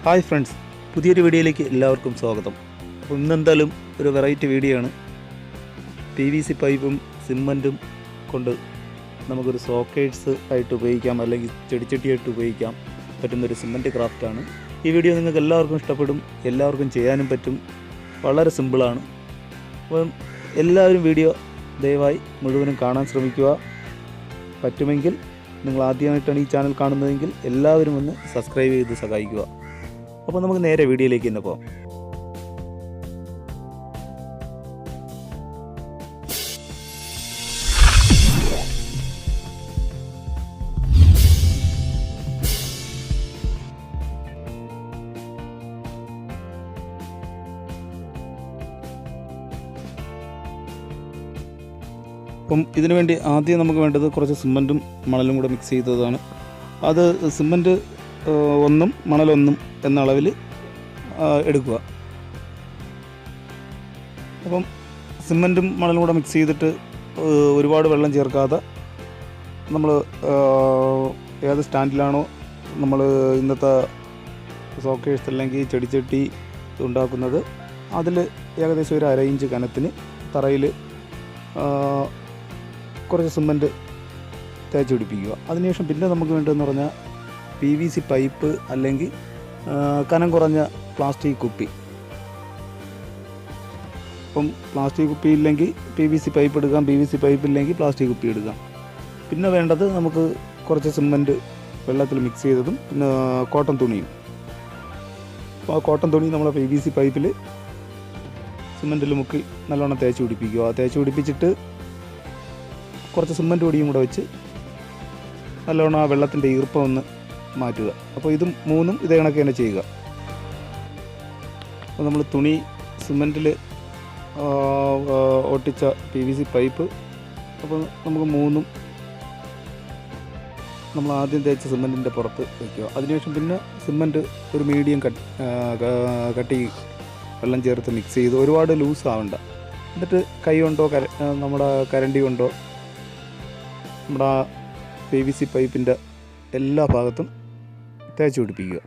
Hi friends, പുതിയൊരു വീഡിയോയിലേക്ക് എല്ലാവർക്കും സ്വാഗതം. അപ്പോൾ ഇന്നെന്തായാലും ഒരു വെറൈറ്റി വീഡിയോ ആണ്. PVC പൈപ്പും സിമൻറ്റും കൊണ്ട് നമുക്കൊരു സോക്കേഴ്സ് ആയിട്ട് ഉപയോഗിക്കാം, അല്ലെങ്കിൽ ചെടിച്ചട്ടിയായിട്ട് ഉപയോഗിക്കാൻ പറ്റുന്നൊരു സിമൻറ്റ് ക്രാഫ്റ്റാണ്. ഈ വീഡിയോ നിങ്ങൾക്ക് എല്ലാവർക്കും ഇഷ്ടപ്പെടും, എല്ലാവർക്കും ചെയ്യാനും പറ്റും. വളരെ സിമ്പിളാണ്. അപ്പം എല്ലാവരും വീഡിയോ ദയവായി മുഴുവനും കാണാൻ ശ്രമിക്കുക. പറ്റുമെങ്കിൽ നിങ്ങൾ ആദ്യമായിട്ടാണ് ഈ ചാനൽ കാണുന്നതെങ്കിൽ എല്ലാവരും ഒന്ന് സബ്സ്ക്രൈബ് ചെയ്ത് സഹായിക്കുക. അപ്പോൾ നമുക്ക് നേരെ വീഡിയോയിലേക്ക് തന്നെ പോകാം. അപ്പം ഇതിനു വേണ്ടി ആദ്യം നമുക്ക് വേണ്ടത് കുറച്ച് സിമൻറ്റും മണലും കൂടെ മിക്സ് ചെയ്തതാണ്. അത് സിമൻറ്റ് 1 മണൽ 1 എന്ന അളവിൽ എടുക്കുക. അപ്പം സിമൻറ്റും മണലും കൂടെ മിക്സ് ചെയ്തിട്ട് ഒരുപാട് വെള്ളം ചേർക്കാതെ നമ്മൾ ഏത് സ്റ്റാൻഡിലാണോ നമ്മൾ ഇന്നത്തെ സോക്കേഴ്സ് അല്ലെങ്കിൽ ചെടിച്ചട്ടി ഉണ്ടാക്കുന്നത് അതിൽ ഏകദേശം ഒരു 1/2 ഇഞ്ച് കനത്തിന് തറയിൽ കുറച്ച് സിമൻറ്റ് തേച്ച് പിടിപ്പിക്കുക. അതിനുശേഷം പിന്നെ നമുക്ക് വേണ്ടതെന്ന് പറഞ്ഞാൽ PVC പൈപ്പ് അല്ലെങ്കിൽ കനം കുറഞ്ഞ പ്ലാസ്റ്റിക് കുപ്പി. അപ്പം പ്ലാസ്റ്റിക് കുപ്പി ഇല്ലെങ്കിൽ PVC പൈപ്പ് എടുക്കാം, PVC പൈപ്പ് ഇല്ലെങ്കിൽ പ്ലാസ്റ്റിക് കുപ്പി എടുക്കാം. പിന്നെ വേണ്ടത് നമുക്ക് കുറച്ച് സിമൻറ്റ് വെള്ളത്തിൽ മിക്സ് ചെയ്തതും പിന്നെ കോട്ടൺ തുണിയും. അപ്പോൾ ആ കോട്ടൺ തുണി നമ്മളെ PVC പൈപ്പിൽ സിമൻറ്റിൽ മുക്കി നല്ലോണം തേച്ച് പിടിപ്പിക്കുക. തേച്ച് പിടിപ്പിച്ചിട്ട് കുറച്ച് സിമൻറ്റ് പൊടിയും കൂടെ വെച്ച് നല്ലോണം ആ വെള്ളത്തിൻ്റെ ഈർപ്പം ഒന്ന് മാറ്റുക. അപ്പോൾ ഇതും മൂന്നും ഇതേ കണക്ക് തന്നെ ചെയ്യുക. അപ്പോൾ നമ്മൾ തുണി സിമൻറ്റിൽ ഒട്ടിച്ച PVC പൈപ്പ്, അപ്പോൾ നമുക്ക് മൂന്നും നമ്മൾ ആദ്യം തേച്ച സിമൻറ്റിൻ്റെ പുറത്ത് വയ്ക്കുക. അതിനുശേഷം പിന്നെ സിമൻറ്റ് ഒരു മീഡിയം കട്ടി വെള്ളം ചേർത്ത് മിക്സ് ചെയ്ത് ഒരുപാട് ലൂസ് ആവണ്ട. എന്നിട്ട് കൈ കൊണ്ടോ നമ്മുടെ കരണ്ടി കൊണ്ടോ നമ്മുടെ PVC പൈപ്പിൻ്റെ എല്ലാ ഭാഗത്തും തേച്ച് പിടിപ്പിക്കുക.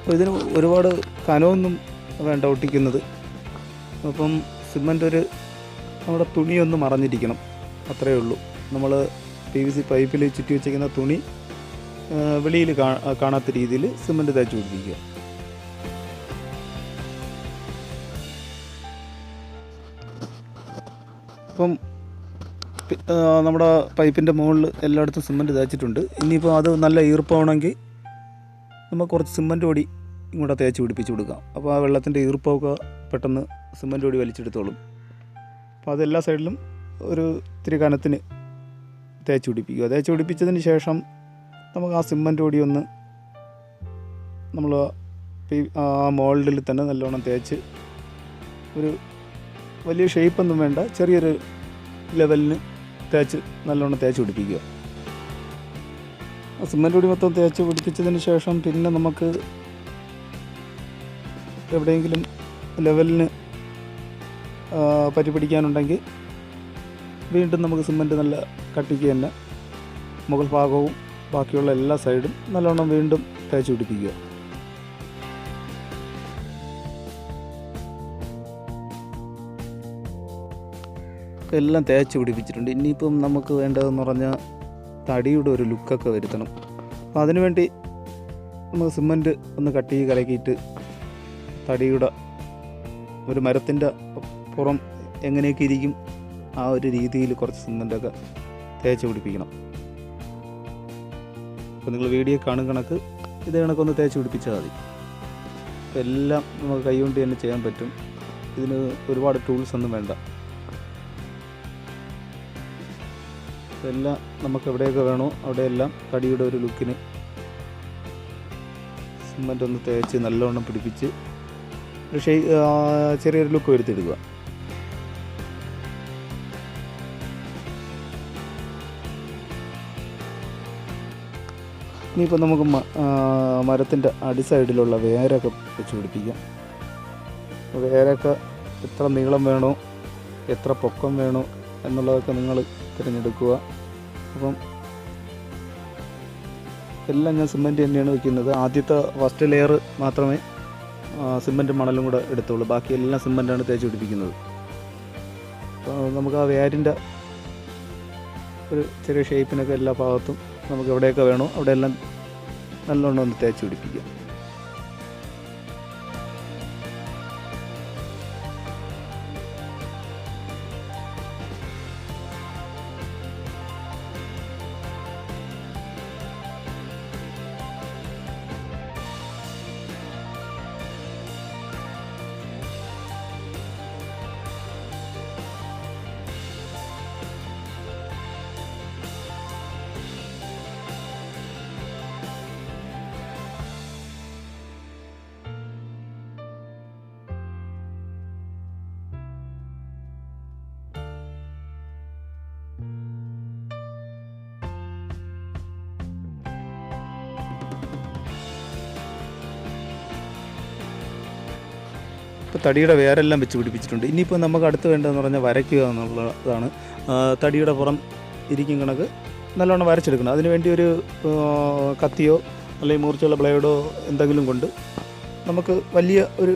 അപ്പോൾ ഇതിന് ഒരുപാട് കനമൊന്നും വേണ്ട ഒട്ടിക്കുന്നത്. അപ്പം സിമൻറ്റ് നമ്മുടെ തുണിയൊന്ന് മറഞ്ഞിരിക്കണം, അത്രയേ ഉള്ളൂ. നമ്മൾ PVC പൈപ്പിൽ ചുറ്റി വെച്ചിരിക്കുന്ന തുണി വെളിയിൽ കാണാത്ത രീതിയിൽ സിമൻറ്റ് തേച്ച് പിടിപ്പിക്കുക. അപ്പം നമ്മുടെ പൈപ്പിൻ്റെ മുകളിൽ എല്ലായിടത്തും സിമൻറ്റ് തേച്ചിട്ടുണ്ട്. ഇനിയിപ്പോൾ അത് നല്ല ഈർപ്പമാണെങ്കിൽ നമുക്ക് കുറച്ച് സിമൻറ്റ് പൊടി ഇങ്ങോട്ട് തേച്ച് പിടിപ്പിച്ച് കൊടുക്കാം. അപ്പോൾ ആ വെള്ളത്തിൻ്റെ ഈർപ്പമൊക്കെ പെട്ടെന്ന് സിമൻറ്റ് പൊടി വലിച്ചെടുത്തോളും. അപ്പോൾ അതെല്ലാ സൈഡിലും ഒരു ഇത്തിരി കനത്തിന് തേച്ച് പിടിപ്പിക്കുക. തേച്ച് പിടിപ്പിച്ചതിന് ശേഷം നമുക്ക് ആ സിമൻറ്റ് പൊടി ഒന്ന് നമ്മൾ ആ മോൾഡിൽ തന്നെ നല്ലോണം തേച്ച് ഒരു വലിയ ഷേപ്പൊന്നും വേണ്ട, ചെറിയൊരു ലെവലിന് നല്ലോണം തേച്ച് പിടിപ്പിക്കുക. സിമൻറ്റ് പൊടി മൊത്തം തേച്ച് പിടിപ്പിച്ചതിന് ശേഷം പിന്നെ നമുക്ക് എവിടെയെങ്കിലും ലെവലിന് പറ്റി പിടിക്കാനുണ്ടെങ്കിൽ വീണ്ടും നമുക്ക് സിമൻറ്റ് നല്ല കട്ടിക്ക് തന്നെ മുകൾ ഭാഗവും ബാക്കിയുള്ള എല്ലാ സൈഡും നല്ലോണം വീണ്ടും തേച്ച് പിടിപ്പിക്കുക. എല്ലാം തേച്ച് പിടിപ്പിച്ചിട്ടുണ്ട്. ഇനിയിപ്പം നമുക്ക് വേണ്ടതെന്ന് പറഞ്ഞാൽ തടിയുടെ ഒരു ലുക്കൊക്കെ വരുത്തണം. അപ്പോൾ അതിനുവേണ്ടി നമുക്ക് സിമൻറ്റ് ഒന്ന് കട്ടി കലക്കിയിട്ട് തടിയുടെ ഒരു മരത്തിൻ്റെ പുറം എങ്ങനെയൊക്കെ ഇരിക്കും ആ ഒരു രീതിയിൽ കുറച്ച് സിമൻറ്റൊക്കെ തേച്ച് പിടിപ്പിക്കണം. അപ്പോൾ നിങ്ങൾ വീഡിയോ കാണും കണക്ക് ഇത് കണക്കൊന്ന് തേച്ച് പിടിപ്പിച്ചാൽ മതി. അപ്പോൾ എല്ലാം നമുക്ക് കൈകൊണ്ട് തന്നെ ചെയ്യാൻ പറ്റും. ഇതിന് ഒരുപാട് ടൂൾസ് ഒന്നും വേണ്ട. എല്ലാം നമുക്ക് എവിടെയൊക്കെ വേണോ അവിടെയെല്ലാം തടിയുടെ ഒരു ലുക്കിന് സിമൻറ്റ് ഒന്ന് തേച്ച് നല്ലവണ്ണം പിടിപ്പിച്ച് ഒരു ചെറിയൊരു ലുക്ക് വരുത്തിയെടുക്കുക. ഇനിയിപ്പോൾ നമുക്ക് മരത്തിൻ്റെ അടിസൈഡിലുള്ള വേരൊക്കെ വെച്ച് പിടിപ്പിക്കാം. വേരൊക്കെ എത്ര നീളം വേണോ എത്ര പൊക്കം വേണോ എന്നുള്ളതൊക്കെ നിങ്ങൾ തിരഞ്ഞെടുക്കുക. അപ്പം എല്ലാം ഞാൻ സിമൻറ്റ് തന്നെയാണ് വയ്ക്കുന്നത്. ആദ്യത്തെ ഫസ്റ്റ് ലെയർ മാത്രമേ സിമൻറ്റും മണലും കൂടെ എടുത്തുള്ളൂ. ബാക്കി എല്ലാം സിമൻറ്റാണ് തേച്ച് പിടിപ്പിക്കുന്നത്. അപ്പോൾ നമുക്ക് ആ വേരിൻ്റെ ഒരു ചെറിയ ഷേപ്പിനൊക്കെ എല്ലാ ഭാഗത്തും നമുക്ക് എവിടെയൊക്കെ വേണോ അവിടെയെല്ലാം നല്ലോണം ഒന്ന് തേച്ച് പിടിപ്പിക്കാം. ഇപ്പോൾ തടിയുടെ വേരെല്ലാം വെച്ച് പിടിപ്പിച്ചിട്ടുണ്ട്. ഇനിയിപ്പോൾ നമുക്ക് അടുത്ത് വേണ്ടതെന്ന് പറഞ്ഞാൽ വരയ്ക്കുക എന്നുള്ളതാണ്. തടിയുടെ പുറം ഇരിക്കും കണക്ക് നല്ലോണം വരച്ചെടുക്കണം. അതിനുവേണ്ടി ഒരു കത്തിയോ അല്ലെങ്കിൽ മൂർച്ചയുള്ള ബ്ലേഡോ എന്തെങ്കിലും കൊണ്ട് നമുക്ക് വലിയ ഒരു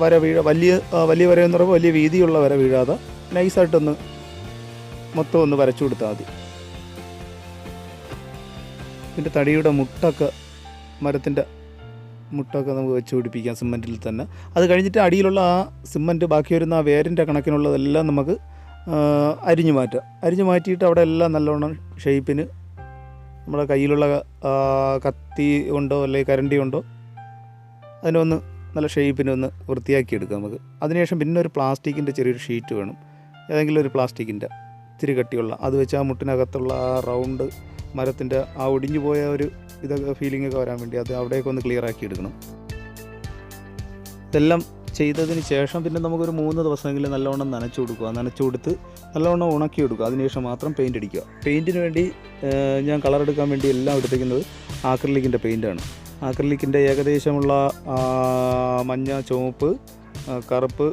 വര വലിയ വരയെന്ന് പറയുമ്പോൾ വലിയ വീതിയുള്ള വര വീഴാതെ നൈസായിട്ടൊന്ന് മൊത്തം ഒന്ന് വരച്ചു കൊടുത്താൽ മതി. പിന്നെ തടിയുടെ മുട്ടൊക്കെ മരത്തിൻ്റെ മുട്ടൊക്കെ നമുക്ക് വെച്ച് പിടിപ്പിക്കാം സിമൻറ്റിൽ തന്നെ. അത് കഴിഞ്ഞിട്ട് അടിയിലുള്ള ആ സിമൻറ്റ് ബാക്കി വരുന്ന ആ വേരിൻ്റെ കണക്കിനുള്ളതെല്ലാം നമുക്ക് അരിഞ്ഞു മാറ്റാം. അരിഞ്ഞു മാറ്റിയിട്ട് അവിടെ എല്ലാം നല്ലോണം ഷേപ്പിന് നമ്മുടെ കയ്യിലുള്ള കത്തി കൊണ്ടോ അല്ലെങ്കിൽ കരണ്ടി കൊണ്ടോ അതിനൊന്ന് നല്ല ഷേപ്പിനൊന്ന് വൃത്തിയാക്കി എടുക്കാം നമുക്ക്. അതിനുശേഷം പിന്നെ ഒരു പ്ലാസ്റ്റിക്കിൻ്റെ ചെറിയൊരു ഷീറ്റ് വേണം. ഏതെങ്കിലും ഒരു പ്ലാസ്റ്റിക്കിൻ്റെ ഇത്തിരി കട്ടിയുള്ള അത് വെച്ച് ആ മുട്ടിനകത്തുള്ള ആ റൗണ്ട് മരത്തിൻ്റെ ആ ഒടിഞ്ഞു പോയ ഒരു ഇതൊക്കെ ഫീലിങ്ങൊക്കെ വരാൻ വേണ്ടി അത് അവിടെയൊക്കെ ഒന്ന് ക്ലിയർ ആക്കി എടുക്കണം. ഇതെല്ലാം ചെയ്തതിന് ശേഷം പിന്നെ നമുക്കൊരു 3 ദിവസമെങ്കിലും നല്ലവണ്ണം നനച്ചു കൊടുക്കുക. നനച്ചു കൊടുത്ത് നല്ലവണ്ണം ഉണക്കി എടുക്കുക. അതിനുശേഷം മാത്രം പെയിൻ്റ് അടിക്കുക. പെയിൻറ്റിന് വേണ്ടി ഞാൻ കളർ എടുക്കാൻ വേണ്ടി എല്ലാം എടുത്തിരിക്കുന്നത് ആക്രിലിക്കിൻ്റെ പെയിൻ്റാണ്. ആക്രിലിക്കിൻ്റെ ഏകദേശമുള്ള മഞ്ഞ, ചുവപ്പ്, കറുപ്പ്,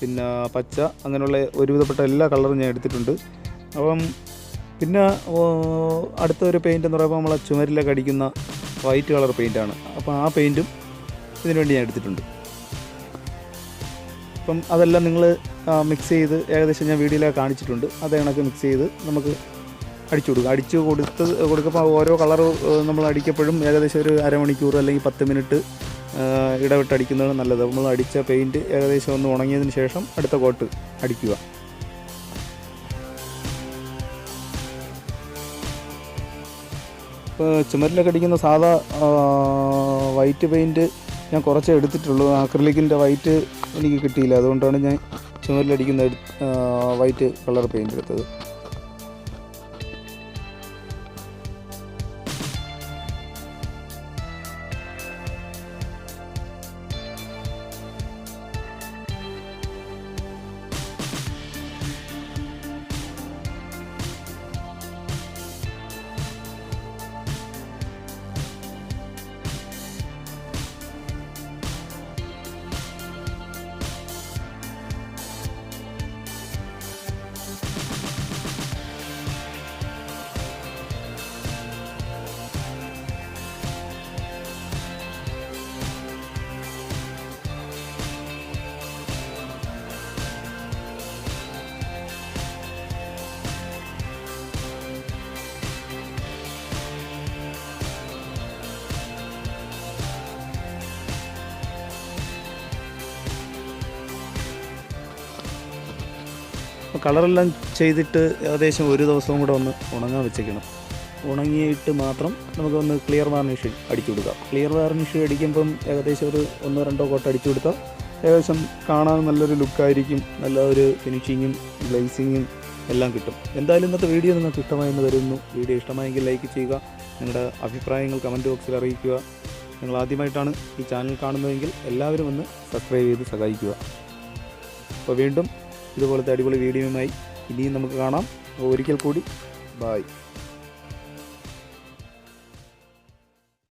പിന്നെ പച്ച, അങ്ങനെയുള്ള ഒരുവിധപ്പെട്ട എല്ലാ കളറും ഞാൻ എടുത്തിട്ടുണ്ട്. അപ്പം പിന്നെ അടുത്ത ഒരു പെയിൻ്റ് എന്ന് പറയുമ്പോൾ നമ്മളെ ചുമരിലൊക്കെ അടിക്കുന്ന വൈറ്റ് കളർ പെയിൻ്റാണ്. അപ്പോൾ ആ പെയിൻറ്റും ഇതിനു വേണ്ടി ഞാൻ എടുത്തിട്ടുണ്ട്. അപ്പം അതെല്ലാം നിങ്ങൾ മിക്സ് ചെയ്ത് ഏകദേശം ഞാൻ വീഡിയോയിലൊക്കെ കാണിച്ചിട്ടുണ്ട്. അത് കണക്ക് മിക്സ് ചെയ്ത് നമുക്ക് അടിച്ചു കൊടുക്കുക. അടിച്ചു കൊടുക്കുമ്പോൾ ഓരോ കളർ നമ്മൾ അടിക്കപ്പോഴും ഏകദേശം ഒരു അരമണിക്കൂർ അല്ലെങ്കിൽ 10 മിനിറ്റ് ഇടവിട്ട് അടിക്കുന്നതാണ് നല്ലത്. നമ്മൾ അടിച്ച പെയിൻറ്റ് ഏകദേശം ഒന്ന് ഉണങ്ങിയതിന് ശേഷം അടുത്ത കോട്ട് അടിക്കുക. ഇപ്പോൾ ചുമരിലൊക്കെ അടിക്കുന്ന സാധാ വൈറ്റ് പെയിൻറ്റ് ഞാൻ കുറച്ചേ എടുത്തിട്ടുള്ളൂ. ആക്രിലിക്കിൻ്റെ വൈറ്റ് എനിക്ക് കിട്ടിയില്ല. അതുകൊണ്ടാണ് ഞാൻ ചുമരിലടിക്കുന്ന വൈറ്റ് കളർ പെയിൻറ്റ് എടുത്തത്. കളറെല്ലാം ചെയ്തിട്ട് ഏകദേശം ഒരു ദിവസവും കൂടെ ഒന്ന് ഉണങ്ങാൻ വെച്ചേക്കണം. ഉണങ്ങിയിട്ട് മാത്രം നമുക്കൊന്ന് ക്ലിയർ വാർണിഷ് അടിച്ചു കൊടുക്കാം. ക്ലിയർ വാർണിഷ് അടിക്കുമ്പം ഏകദേശം ഒരു 1-2 കോട്ട് അടിച്ചു കൊടുത്താൽ ഏകദേശം കാണാൻ നല്ലൊരു ലുക്കായിരിക്കും. നല്ല ഒരു ഫിനിഷിങ്ങും ഗ്ലേസിങ്ങും എല്ലാം കിട്ടും. എന്തായാലും ഇന്നത്തെ വീഡിയോ നിങ്ങൾക്ക് ഇഷ്ടമായെന്ന് വരുന്നു. വീഡിയോ ഇഷ്ടമായെങ്കിൽ ലൈക്ക് ചെയ്യുക. നിങ്ങളുടെ അഭിപ്രായങ്ങൾ കമൻറ്റ് ബോക്സിൽ അറിയിക്കുക. നിങ്ങൾ ആദ്യമായിട്ടാണ് ഈ ചാനൽ കാണുന്നതെങ്കിൽ എല്ലാവരും ഒന്ന് സബ്സ്ക്രൈബ് ചെയ്ത് സഹായിക്കുക. അപ്പോൾ വീണ്ടും ഇതുപോലത്തെ അടിപൊളി വീഡിയോയുമായി ഇനിയും നമുക്ക് കാണാം. ഒരിക്കൽ കൂടി ബായ്.